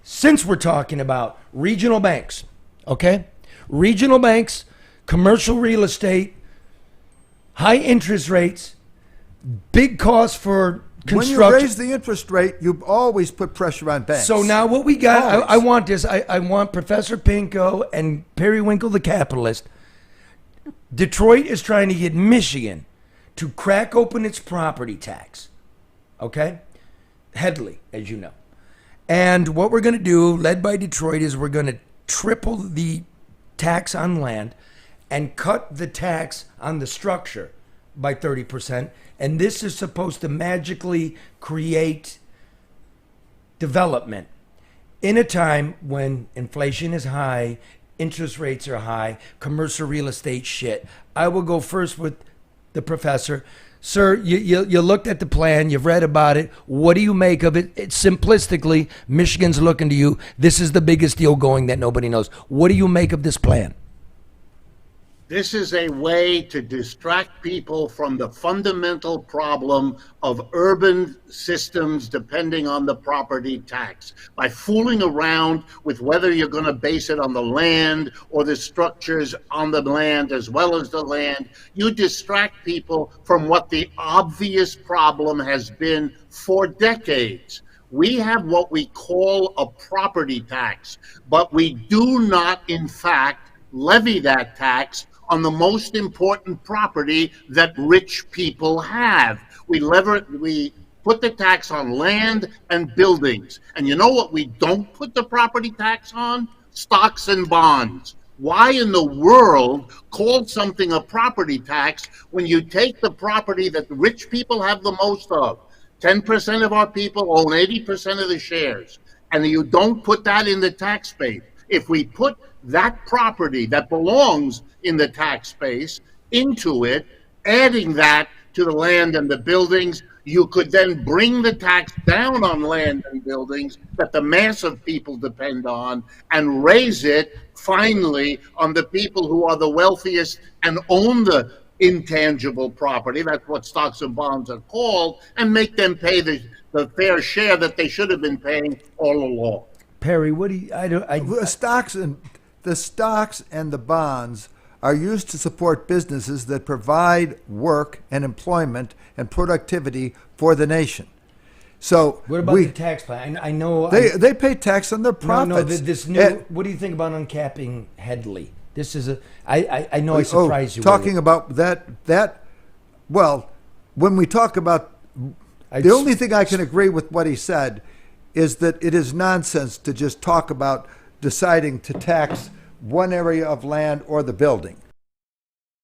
since we're talking about regional banks, okay? Regional banks, commercial real estate, high interest rates, big costs for construction. When you raise the interest rate, you always put pressure on banks. So now what we got, I want this. I want Professor Pinko and Periwinkle the capitalist. Detroit is trying to get Michigan to crack open its property tax. Okay? Headley, as you know. And what we're going to do, led by Detroit, is we're going to triple the tax on land and cut the tax on the structure by 30%. And this is supposed to magically create development in a time when inflation is high, interest rates are high, commercial real estate shit. I will go first with the professor. Sir, you looked at the plan, you've read about it. What do you make of it? It's simplistically, Michigan's looking to you. This is the biggest deal going that nobody knows. What do you make of this plan? This is a way to distract people from the fundamental problem of urban systems depending on the property tax. By fooling around with whether you're going to base it on the land or the structures on the land as well as the land, you distract people from what the obvious problem has been for decades. We have what we call a property tax, but we do not, in fact, levy that tax on the most important property that rich people have. We put the tax on land and buildings. And you know what we don't put the property tax on? Stocks and bonds. Why in the world call something a property tax when you take the property that the rich people have the most of? 10% of our people own 80% of the shares, and you don't put that in the tax base. If we put that property that belongs in the tax base into it, adding that to the land and the buildings, you could then bring the tax down on land and buildings that the mass of people depend on and raise it finally on the people who are the wealthiest and own the intangible property. That's what stocks and bonds are called, and make them pay the fair share that they should have been paying all along. Perry, what do you, The stocks and the bonds are used to support businesses that provide work and employment and productivity for the nation. So what about the tax plan? I know they pay tax on their profits. This new. What do you think about uncapping Headley? This is I know I surprised you. Talking about that. Well, when we talk about the only thing I can agree with what he said is that it is nonsense to just talk about deciding to tax one area of land or the building.